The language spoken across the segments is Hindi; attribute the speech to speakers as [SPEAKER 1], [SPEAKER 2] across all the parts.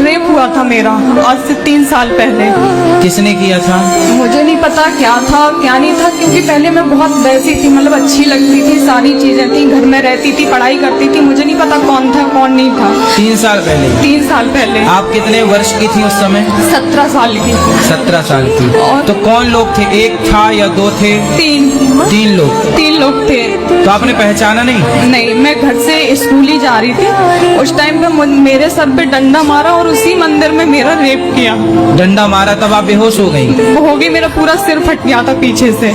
[SPEAKER 1] रेप हुआ था मेरा आज से 3 साल पहले।
[SPEAKER 2] किसने किया था?
[SPEAKER 1] मुझे नहीं पता क्या था क्या नहीं था, क्योंकि पहले मैं बहुत वैसी थी, मतलब अच्छी लगती थी, सारी चीजें थी, घर में रहती थी, पढ़ाई करती थी, मुझे नहीं पता कौन था कौन नहीं था।
[SPEAKER 2] 3 साल पहले?
[SPEAKER 1] 3 साल पहले।
[SPEAKER 2] आप कितने वर्ष की थी उस समय?
[SPEAKER 1] 17 साल की।
[SPEAKER 2] 17 साल की।
[SPEAKER 1] और
[SPEAKER 2] तो कौन लोग थे? एक था या 2 थे? 3 लोग।
[SPEAKER 1] 3 लोग थे।
[SPEAKER 2] तो आपने पहचाना नहीं?
[SPEAKER 1] नहीं, मैं घर से स्कूल ही जा रही थी, उस टाइम पे मेरे सर पे डंडा मारा और उसी मंदिर में मेरा रेप किया।
[SPEAKER 2] डंडा मारा तब आप बेहोश हो गई?
[SPEAKER 1] हो गई, मेरा पूरा सिर फट गया था पीछे से,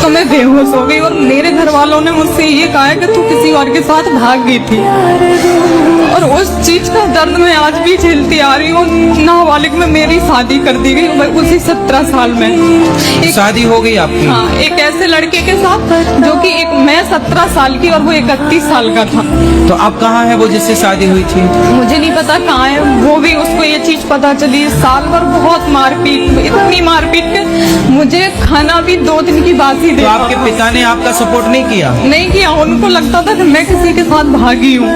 [SPEAKER 1] तो मैं बेहोश हो गई। और मेरे घर वालों ने मुझसे ये कहा कि तू किसी और के साथ भाग गई थी, और उस चीज का दर्द मैं आज भी झेलती आ रही हूँ। नाबालिग में मेरी शादी कर दी गई उसी 17 साल में।
[SPEAKER 2] शादी हो गई आपकी?
[SPEAKER 1] हाँ, एक ऐसे लड़के के साथ जो कि मैं 17 साल की और वो 31 साल का था।
[SPEAKER 2] तो अब कहाँ है वो जिससे शादी हुई थी?
[SPEAKER 1] मुझे नहीं पता कहाँ है वो, भी उसको ये चीज पता चली। साल भर बहुत मारपीट, इतनी मारपीट के मुझे खाना भी 2 दिन की बात ही दे।
[SPEAKER 2] तो आपके पिता ने आपका सपोर्ट नहीं किया?
[SPEAKER 1] नहीं किया, उनको लगता था कि मैं किसी के साथ भागी हूँ।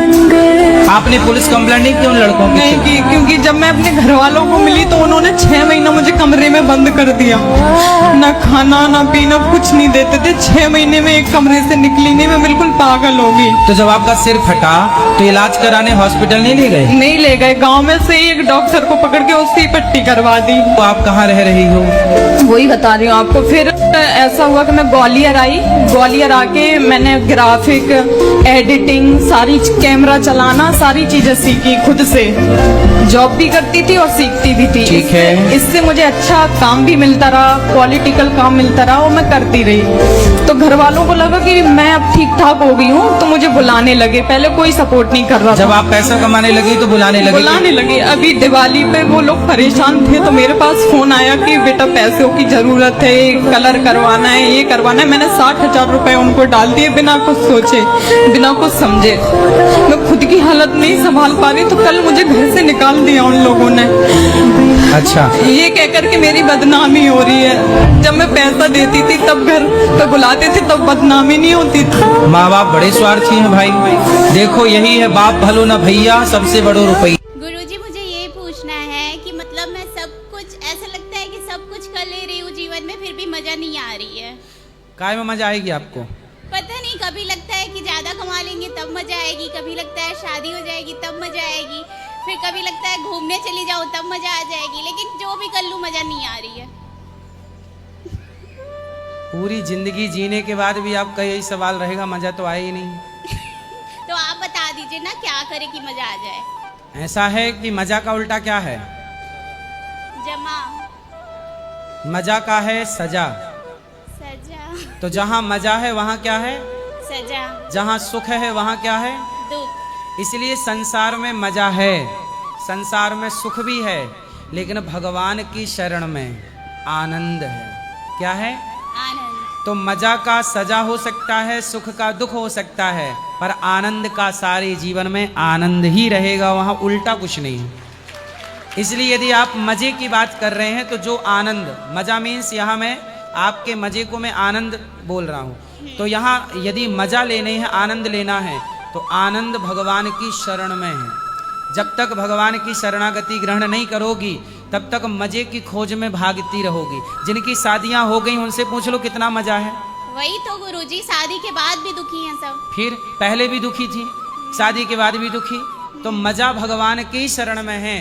[SPEAKER 2] आपने पुलिस कंप्लेंट नहीं की उन लड़कों की?
[SPEAKER 1] नहीं की, क्योंकि जब मैं अपने घर वालों को मिली तो उन्होंने 6 महीना मुझे कमरे में बंद कर दिया, ना खाना ना पीना कुछ नहीं देते थे। 6 महीने में एक कमरे से निकली नहीं, मैं बिल्कुल पागल हो गई।
[SPEAKER 2] तो जब आपका सिर फटा तो इलाज कराने हॉस्पिटल नहीं ले गए?
[SPEAKER 1] नहीं ले गए, गांव में से एक डॉक्टर को पकड़ के उसकी पट्टी करवा दी।
[SPEAKER 2] तो आप कहाँ रह रही हो?
[SPEAKER 1] वही बता रही हूँ आपको। फिर ऐसा हुआ कि मैं ग्वालियर आई, ग्वालियर आके मैंने ग्राफिक, एडिटिंग, सारी कैमरा चलाना, सारी चीजें सीखी खुद से। जॉब भी करती थी और सीखती भी थी।
[SPEAKER 2] ठीक है।
[SPEAKER 1] इससे मुझे अच्छा काम भी मिलता रहा, पॉलिटिकल काम मिलता रहा, और मैं करती रही। तो घर वालों को लगा कि मैं अब ठीक ठाक हो गई हूँ, तो मुझे बुलाने लगे। पहले कोई सपोर्ट नहीं कर रहा
[SPEAKER 2] जब
[SPEAKER 1] था।
[SPEAKER 2] आप पैसा कमाने लगी तो बुलाने लगे?
[SPEAKER 1] अभी दिवाली पे वो लोग परेशान थे, तो मेरे पास फोन आया कि बेटा पैसों की जरूरत है, कलर करवाना है, ये करवाना है। मैंने 60,000 रुपए उनको डाल दिए बिना कुछ सोचे, बिना कुछ समझे। मैं खुद की हालत नहीं संभाल पा रही, तो कल मुझे घर से निकाल दिया उन लोगों ने।
[SPEAKER 2] अच्छा।
[SPEAKER 1] ये कहकर के मेरी बदनामी हो रही है। जब मैं पैसा देती थी तब घर पे बुलाते थे, तब बदनामी नहीं होती थी।
[SPEAKER 2] माँ बाप बड़े स्वार्थी हैं भाई। देखो यही है बाप भलो ना भैया, सबसे बड़ो रुपया।
[SPEAKER 3] गुरुजी, मुझे ये पूछना है कि मतलब मैं सब कुछ, ऐसा लगता है कि सब कुछ कर ले रही हूँ जीवन में, फिर भी मजा नहीं आ रही है।
[SPEAKER 2] काय में मजा आएगी आपको?
[SPEAKER 3] पता नहीं, कभी लगता है कि ज्यादा कमा लेंगे तब मजा आएगी, कभी लगता है शादी हो जाएगी तब मजा आएगी, फिर कभी लगता है घूमने चली जाऊँ तब मजा आ जाएगी, लेकिन जो भी कर लूँ मजा नहीं आ रही है।
[SPEAKER 2] पूरी जिंदगी जीने के बाद भी आपका यही सवाल रहेगा, मजा तो आए ही नहीं।
[SPEAKER 3] तो आप बता दीजिए ना, क्या करे कि मजा आ जाए।
[SPEAKER 2] ऐसा है कि मजा का उल्टा क्या है?
[SPEAKER 3] जमा।
[SPEAKER 2] मजा का है सजा।
[SPEAKER 3] सजा।
[SPEAKER 2] तो जहाँ मजा है वहाँ क्या है?
[SPEAKER 3] सजा।
[SPEAKER 2] जहाँ सुख है वहाँ क्या है?
[SPEAKER 3] दुख।
[SPEAKER 2] इसलिए संसार में मजा है, संसार में सुख भी है, लेकिन भगवान की शरण में आनंद है। क्या है?
[SPEAKER 3] आनंद।
[SPEAKER 2] तो मजा का सजा हो सकता है, सुख का दुख हो सकता है, पर आनंद का सारे जीवन में आनंद ही रहेगा, वहाँ उल्टा कुछ नहीं है। इसलिए यदि आप मजे की बात कर रहे हैं तो जो आनंद, मजा मीन्स यहाँ मैं आपके मजे को मैं आनंद बोल रहा हूँ, तो यहाँ यदि मजा लेने है, आनंद लेना है, तो आनंद भगवान की शरण में है। जब तक भगवान की शरणागति ग्रहण नहीं करोगी तब तक मजे की खोज में भागती रहोगी। जिनकी शादियां हो गई उनसे पूछ लो कितना मजा है।
[SPEAKER 3] वही तो गुरुजी, शादी के बाद भी दुखी हैं सब।
[SPEAKER 2] फिर पहले भी दुखी थी, शादी के बाद भी दुखी। तो मजा भगवान की शरण में है,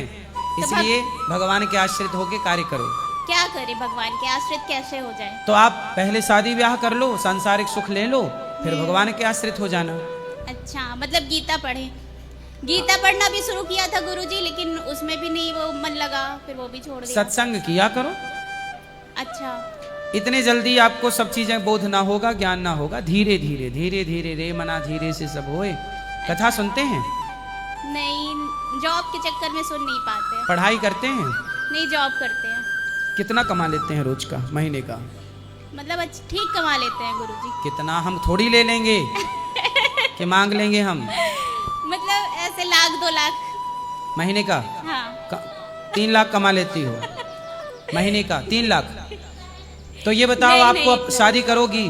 [SPEAKER 2] इसलिए भगवान के आश्रित होकर कार्य करो।
[SPEAKER 3] क्या करे, भगवान के आश्रित कैसे हो जाए?
[SPEAKER 2] तो आप पहले शादी ब्याह कर लो, सांसारिक सुख ले लो, फिर भगवान के आश्रित हो जाना।
[SPEAKER 3] अच्छा, मतलब गीता पढ़े। गीता पढ़ना भी शुरू किया था गुरुजी, लेकिन उसमें भी नहीं वो मन लगा, फिर वो भी छोड़ दिया।
[SPEAKER 2] सत्संग किया करो।
[SPEAKER 3] अच्छा।
[SPEAKER 2] इतने जल्दी आपको सब चीजें बोध ना होगा, ज्ञान ना होगा, धीरे धीरे धीरे धीरे रे मना धीरे से सब होए। कथा सुनते हैं?
[SPEAKER 3] नहीं, जॉब के चक्कर में सुन नहीं पाते।
[SPEAKER 2] पढ़ाई करते हैं?
[SPEAKER 3] नहीं, जॉब करते हैं।
[SPEAKER 2] कितना कमा लेते हैं रोज का, महीने का?
[SPEAKER 3] मतलब ठीक कमा लेते हैं गुरुजी।
[SPEAKER 2] कितना? हम थोड़ी ले लेंगे कि मांग लेंगे हम।
[SPEAKER 3] मतलब ऐसे 1,00,000 2 लाख
[SPEAKER 2] महीने का?
[SPEAKER 3] हाँ।
[SPEAKER 2] 3 लाख कमा लेती हो महीने का? 3 लाख? तो ये बताओ,
[SPEAKER 3] नहीं,
[SPEAKER 2] आपको
[SPEAKER 3] नहीं।
[SPEAKER 2] शादी करोगी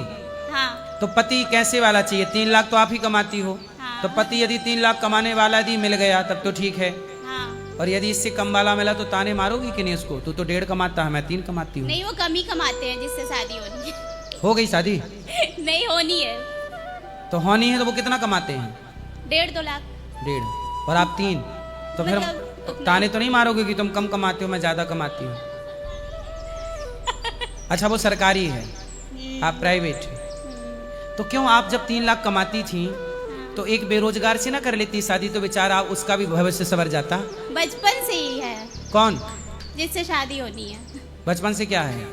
[SPEAKER 3] हाँ।
[SPEAKER 2] तो पति कैसे वाला चाहिए? 3 लाख तो आप ही कमाती हो,
[SPEAKER 3] हाँ।
[SPEAKER 2] तो पति यदि 3 लाख कमाने वाला यदि मिल गया तब तो ठीक है।
[SPEAKER 3] हाँ।
[SPEAKER 2] और यदि इससे कम वाला मिला तो ताने मारोगी कि नहीं उसको? तू तो 1.5 कमाता है, मैं 3 कमाती हूँ।
[SPEAKER 3] नहीं, वो कम ही कमाते हैं जिससे शादी होनी है।
[SPEAKER 2] हो गई शादी?
[SPEAKER 3] नहीं होनी है।
[SPEAKER 2] तो होनी है तो वो कितना कमाते हैं?
[SPEAKER 3] 1.5-2 लाख।
[SPEAKER 2] 1.5 और आप 3, तो फिर
[SPEAKER 3] मतलब
[SPEAKER 2] ताने तो नहीं मारोगे कि तुम कम कमाते हो मैं ज्यादा कमाती हूँ? अच्छा वो सरकारी है, आप प्राइवेट है, तो क्यों आप जब 3 लाख कमाती थी तो एक बेरोजगार से ना कर लेती शादी, तो बेचारा उसका भी भविष्य संवर जाता।
[SPEAKER 3] बचपन से ही है
[SPEAKER 2] कौन?
[SPEAKER 3] जिससे शादी होनी है।
[SPEAKER 2] बचपन से क्या है?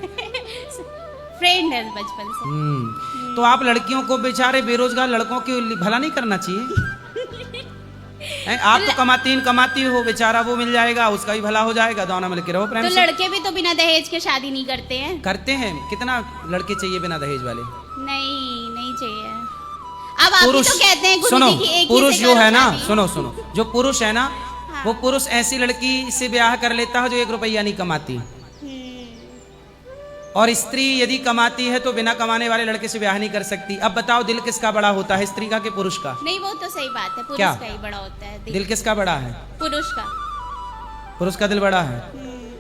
[SPEAKER 3] फ्रेंड है बचपन से।
[SPEAKER 2] तो आप लड़कियों को, बेचारे बेरोजगार लड़कों के भला नहीं करना चाहिए? आप तो कमाती हो, बेचारा वो मिल जाएगा, उसका भी भला हो जाएगा, दोनों मिलकर रहो प्रेम
[SPEAKER 3] तो
[SPEAKER 2] से।
[SPEAKER 3] लड़के भी तो बिना दहेज के शादी नहीं करते हैं।
[SPEAKER 2] करते हैं, कितना लड़के चाहिए बिना दहेज वाले?
[SPEAKER 3] नहीं चाहिए। अब आप ही तो कहते हैं
[SPEAKER 2] सुनो,
[SPEAKER 3] गुरुजी की एक ही
[SPEAKER 2] पुरुष
[SPEAKER 3] से
[SPEAKER 2] जो
[SPEAKER 3] करो
[SPEAKER 2] है ना,
[SPEAKER 3] शादी।
[SPEAKER 2] सुनो, जो पुरुष है ना,
[SPEAKER 3] हाँ।
[SPEAKER 2] वो पुरुष ऐसी लड़की से ब्याह कर लेता है जो 1 रुपया नहीं कमाती, और स्त्री यदि कमाती है तो बिना कमाने वाले लड़के से ब्याह नहीं कर सकती। अब बताओ दिल किसका बड़ा होता है, स्त्री का कि पुरुष का?
[SPEAKER 3] नहीं, वो तो सही बात है, पुरुष
[SPEAKER 2] क्या?
[SPEAKER 3] का ही बड़ा होता है
[SPEAKER 2] दिल किसका बड़ा है?
[SPEAKER 3] पुरुष का।
[SPEAKER 2] पुरुष का दिल बड़ा है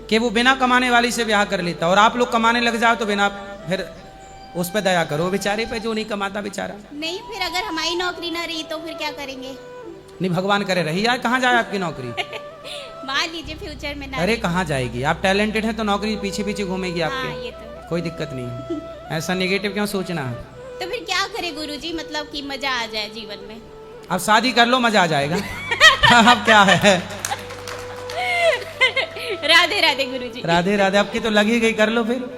[SPEAKER 2] कि वो बिना कमाने वाली से ब्याह कर लेता, और आप लोग कमाने लग जाओ तो बिना, फिर उस पर दया करो बेचारे पे जो नहीं कमाता बेचारा।
[SPEAKER 3] नहीं, फिर अगर हमारी नौकरी ना रही तो फिर क्या करेंगे?
[SPEAKER 2] नहीं भगवान करे रही यार, कहाँ जाए आपकी नौकरी?
[SPEAKER 3] मान लीजिए फ्यूचर में ना
[SPEAKER 2] अरे
[SPEAKER 3] रही।
[SPEAKER 2] कहाँ जाएगी? आप टैलेंटेड हैं तो नौकरी पीछे पीछे घूमेगी
[SPEAKER 3] हाँ,
[SPEAKER 2] आपके,
[SPEAKER 3] ये तो है।
[SPEAKER 2] कोई दिक्कत नहीं है। ऐसा नेगेटिव क्यों सोचना है?
[SPEAKER 3] तो फिर क्या करे गुरुजी, मतलब कि मजा आ जाए जीवन में।
[SPEAKER 2] अब शादी कर लो, मजा आ जाएगा। अब क्या है?
[SPEAKER 3] राधे राधे गुरुजी।
[SPEAKER 2] राधे राधे, आपकी तो लगी गई, कर लो फिर।